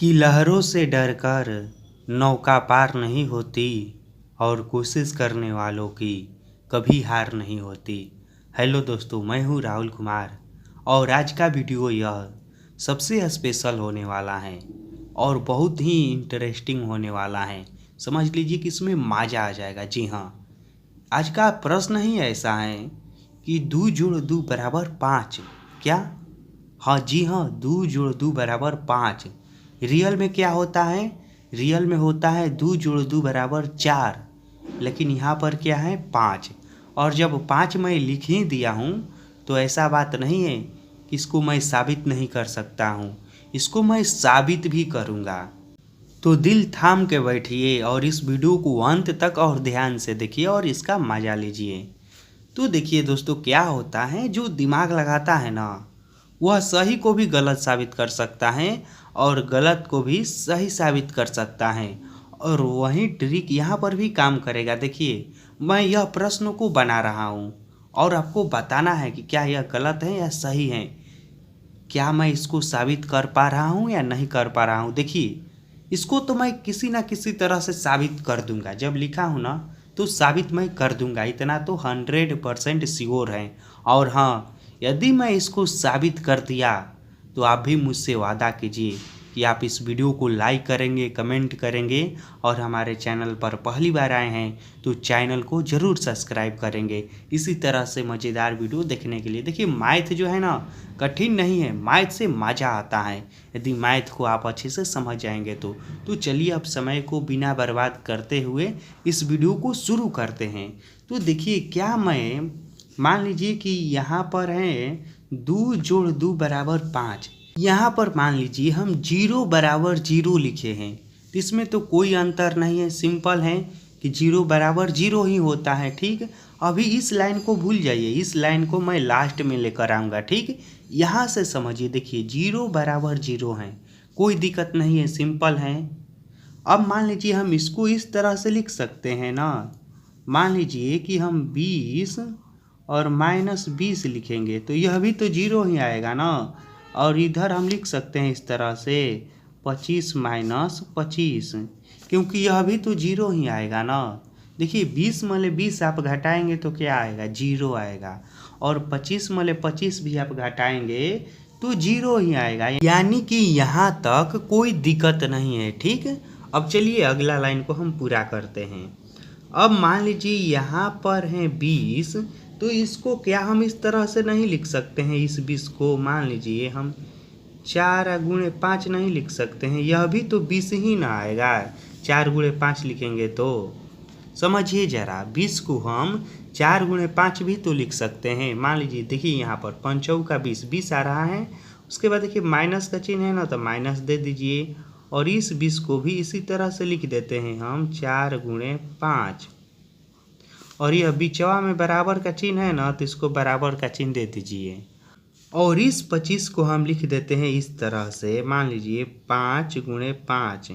कि लहरों से डरकर नौका पार नहीं होती और कोशिश करने वालों की कभी हार नहीं होती। हेलो दोस्तों, मैं हूँ राहुल कुमार और आज का वीडियो यह सबसे स्पेशल होने वाला है और बहुत ही इंटरेस्टिंग होने वाला है। समझ लीजिए कि इसमें मज़ा आ जाएगा। जी हाँ, आज का प्रश्न ही ऐसा है कि 2 जोड़ 2 बराबर 5। क्या? हाँ जी हाँ, 2 जोड़ 2 बराबर 5। रियल में क्या होता है? रियल में होता है 2 जोड़ 2 बराबर 4, लेकिन यहाँ पर क्या है 5। और जब 5 मैं लिख ही दिया हूँ तो ऐसा बात नहीं है कि इसको मैं साबित नहीं कर सकता हूँ, इसको मैं साबित भी करूँगा। तो दिल थाम के बैठिए और इस वीडियो को अंत तक और ध्यान से देखिए और इसका मज़ा लीजिए। तो देखिए दोस्तों, क्या होता है, जो दिमाग लगाता है ना, वह सही को भी गलत साबित कर सकता है और गलत को भी सही साबित कर सकता है। और वही ट्रिक यहाँ पर भी काम करेगा। देखिए, मैं यह प्रश्न को बना रहा हूँ और आपको बताना है कि क्या यह गलत है या सही है। क्या मैं इसको साबित कर पा रहा हूँ या नहीं कर पा रहा हूँ। देखिए, इसको तो मैं किसी ना किसी तरह से साबित कर दूंगा। जब लिखा हूँ ना तो साबित मैं कर दूंगा, इतना तो 100% श्योर है। और हाँ, यदि मैं इसको साबित कर दिया तो आप भी मुझसे वादा कीजिए कि आप इस वीडियो को लाइक करेंगे, कमेंट करेंगे और हमारे चैनल पर पहली बार आए हैं तो चैनल को ज़रूर सब्सक्राइब करेंगे इसी तरह से मज़ेदार वीडियो देखने के लिए। देखिए, मैथ जो है ना, कठिन नहीं है, मैथ से मज़ा आता है यदि मैथ को आप अच्छे से समझ जाएंगे तो चलिए अब समय को बिना बर्बाद करते हुए इस वीडियो को शुरू करते हैं। तो देखिए, क्या मैं मान लीजिए कि यहाँ पर है 2 जोड़ 2 बराबर 5। यहाँ पर मान लीजिए हम 0 बराबर 0 लिखे हैं, तो इसमें तो कोई अंतर नहीं है, सिंपल है कि 0 बराबर 0 ही होता है। ठीक, अभी इस लाइन को भूल जाइए, इस लाइन को मैं लास्ट में लेकर आऊँगा। ठीक, यहाँ से समझिए। देखिए, 0 बराबर 0 है, कोई दिक्कत नहीं है, सिंपल है। अब मान लीजिए हम इसको इस तरह से लिख सकते हैं ना, मान लीजिए कि हम 20 और -20 लिखेंगे तो यह भी तो 0 ही आएगा ना। और इधर हम लिख सकते हैं इस तरह से 25 - 25, क्योंकि यह भी तो 0 ही आएगा ना। देखिए, 20 में 20 आप घटाएंगे तो क्या आएगा? 0 आएगा। और 25 में 25 भी आप घटाएंगे तो 0 ही आएगा, यानी कि यहाँ तक कोई दिक्कत नहीं है। ठीक, अब चलिए अगला लाइन को हम पूरा करते हैं। अब मान लीजिए यहाँ पर है 20, तो इसको क्या हम इस तरह से नहीं लिख सकते हैं? इस 20 को मान लीजिए हम 4 गुणे 5 नहीं लिख सकते हैं, यह भी तो 20 ही ना आएगा। 4 गुणे 5 लिखेंगे तो समझिए ज़रा, 20 को हम 4 गुणे 5 भी तो लिख सकते हैं। मान लीजिए, देखिए यहाँ पर 5 का 20, 20 आ रहा है। उसके बाद देखिए माइनस का चिन्ह है ना, तो माइनस दे दीजिए। और इस 20 को भी इसी तरह से लिख देते हैं हम 4 गुणे 5। और यह बीचवा में बराबर का चिन्ह है ना, तो इसको बराबर का चिन्ह दे दीजिए। और इस 25 को हम लिख देते हैं इस तरह से, मान लीजिए 5 गुणे 5।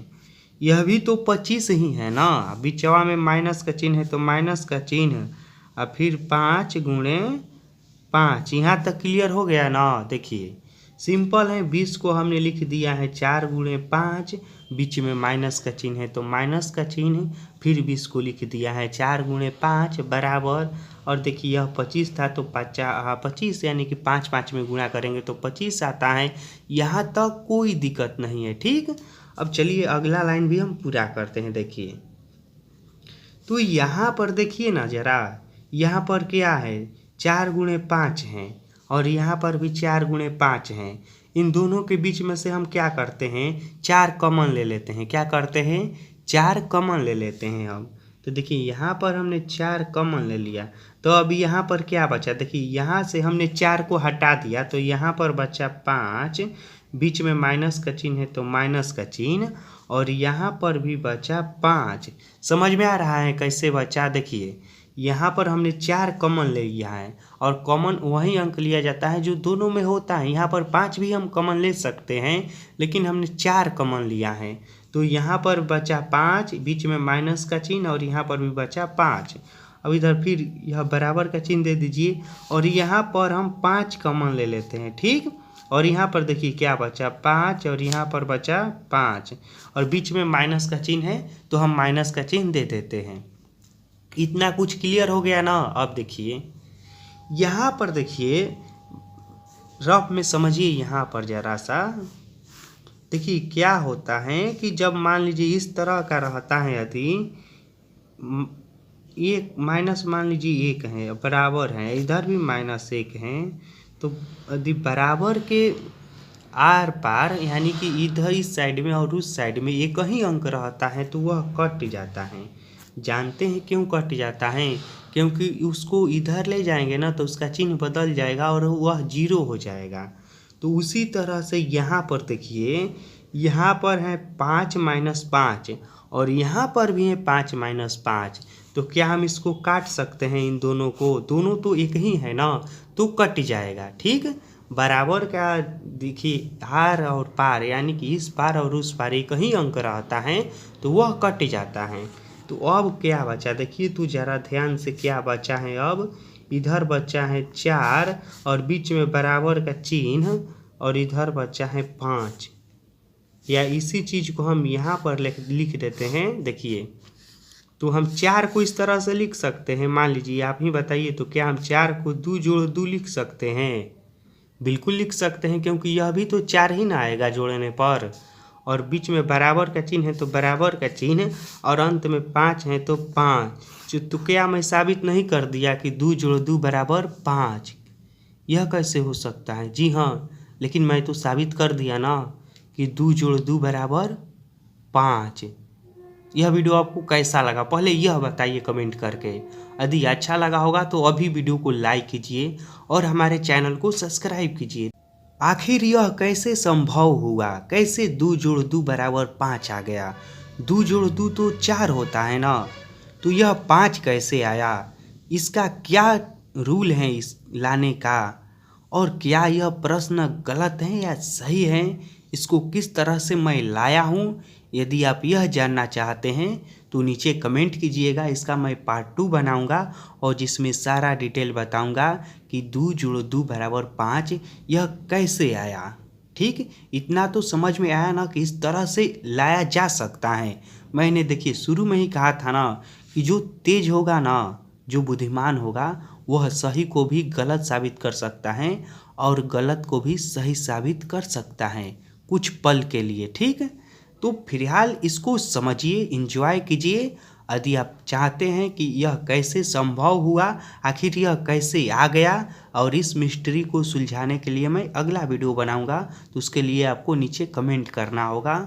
यह भी तो 25 ही है ना, बीचवा में माइनस का चिन्ह है तो माइनस का चिन्ह, और फिर 5 गुणे 5। यहाँ तक क्लियर हो गया ना। देखिए, सिंपल है। 20 को हमने लिख दिया है 4 गुणे 5, बीच में माइनस का चिन्ह है तो माइनस का चिन्ह, फिर 20 को लिख दिया है 4 गुणे 5 बराबर। और देखिए, यह 25 था तो 25 यानी कि 5 5 में गुणा करेंगे तो 25 आता है। यहाँ तक कोई दिक्कत नहीं है। ठीक, अब चलिए अगला लाइन भी हम पूरा करते हैं। देखिए, तो यहाँ पर देखिए ना ज़रा, यहाँ पर क्या है, 4 गुणे 5 हैं और यहाँ पर भी 4 गुणे 5 हैं। इन दोनों के बीच में से हम क्या करते हैं, 4 कॉमन ले लेते हैं। क्या करते हैं? 4 कॉमन ले लेते हैं हम। तो देखिए, यहाँ पर हमने 4 कॉमन ले लिया, तो अभी यहाँ पर क्या बचा? देखिए, यहाँ से हमने 4 को हटा दिया तो यहाँ पर बचा 5, बीच में माइनस का चिन्ह है तो माइनस का चिन्ह, और यहाँ पर भी बचा 5। समझ में आ रहा है कैसे बचा? देखिए, यहाँ पर हमने 4 कॉमन ले लिया है और कॉमन वही अंक लिया जाता है जो दोनों में होता है। यहाँ पर 5 भी हम कॉमन ले सकते हैं, लेकिन हमने 4 कॉमन लिया है तो यहाँ पर बचा 5, बीच में माइनस का चिन्ह, और यहाँ पर भी बचा 5। अब इधर फिर यह बराबर का चिन्ह दे दीजिए और यहाँ पर हम 5 कॉमन ले लेते हैं। ठीक, और यहाँ पर देखिए क्या बचा 5 और यहाँ पर बचा 5 और बीच में माइनस का चिन्ह है तो हम माइनस का चिन्ह दे देते हैं। इतना कुछ क्लियर हो गया ना। अब देखिए यहाँ पर देखिए रफ में समझिए, यहाँ पर जरा सा देखिए क्या होता है कि जब मान लीजिए इस तरह का रहता है, यदि एक माइनस मान लीजिए 1 है बराबर है, इधर भी -1 है, तो यदि बराबर के आर पार यानी कि इधर इस साइड में और उस साइड में एक ही अंक रहता है तो वह कट जाता है। जानते हैं क्यों कट जाता है? क्योंकि उसको इधर ले जाएंगे ना तो उसका चिन्ह बदल जाएगा और वह 0 हो जाएगा। तो उसी तरह से यहाँ पर देखिए, यहाँ पर है 5 - 5 और यहाँ पर भी है 5 - 5। तो क्या हम इसको काट सकते हैं इन दोनों को? दोनों तो एक ही है ना, तो कट जाएगा। ठीक, बराबर का देखिए आर और पार यानी कि इस पार और उस पार एक ही अंक रहता है तो वह कट जाता है। तो अब क्या बचा देखिए, तू जरा ध्यान से, क्या बचा है? अब इधर बचा है 4 और बीच में बराबर का चिन्ह और इधर बचा है 5। या इसी चीज़ को हम यहाँ पर लिख देते हैं। देखिए तो हम 4 को इस तरह से लिख सकते हैं। मान लीजिए आप ही बताइए, तो क्या हम 4 को 2 जोड़ 2 लिख सकते हैं? बिल्कुल लिख सकते हैं, क्योंकि यह भी तो 4 ही ना आएगा जोड़ने पर। और बीच में बराबर का चिन्ह है तो बराबर का चिन्ह और अंत में 5 है तो 5। तो क्या मैं साबित नहीं कर दिया कि 2 जोड़ 2 बराबर 5? यह कैसे हो सकता है? जी हाँ, लेकिन मैं तो साबित कर दिया ना कि 2 जोड़ 2 बराबर 5। यह वीडियो आपको कैसा लगा पहले यह बताइए कमेंट करके। यदि अच्छा लगा होगा तो अभी वीडियो को लाइक कीजिए और हमारे चैनल को सब्सक्राइब कीजिए। आखिर यह कैसे संभव हुआ? कैसे 2 जोड़ 2 बराबर 5 आ गया? 2 जोड़ 2 तो 4 होता है ना, तो यह 5 कैसे आया? इसका क्या रूल है इस लाने का? और क्या यह प्रश्न गलत है या सही है? इसको किस तरह से मैं लाया हूँ? यदि आप यह जानना चाहते हैं तो नीचे कमेंट कीजिएगा। इसका मैं पार्ट 2 बनाऊंगा और जिसमें सारा डिटेल बताऊंगा कि 2 जोड़ 2 बराबर 5 यह कैसे आया। ठीक, इतना तो समझ में आया ना कि इस तरह से लाया जा सकता है। मैंने देखिए शुरू में ही कहा था ना कि जो तेज होगा ना, जो बुद्धिमान होगा, वह सही को भी गलत साबित कर सकता है और गलत को भी सही साबित कर सकता है कुछ पल के लिए। ठीक है, तो फिलहाल इसको समझिए, एंजॉय कीजिए। यदि आप चाहते हैं कि यह कैसे संभव हुआ, आखिर यह कैसे आ गया, और इस मिस्ट्री को सुलझाने के लिए मैं अगला वीडियो बनाऊंगा, तो उसके लिए आपको नीचे कमेंट करना होगा।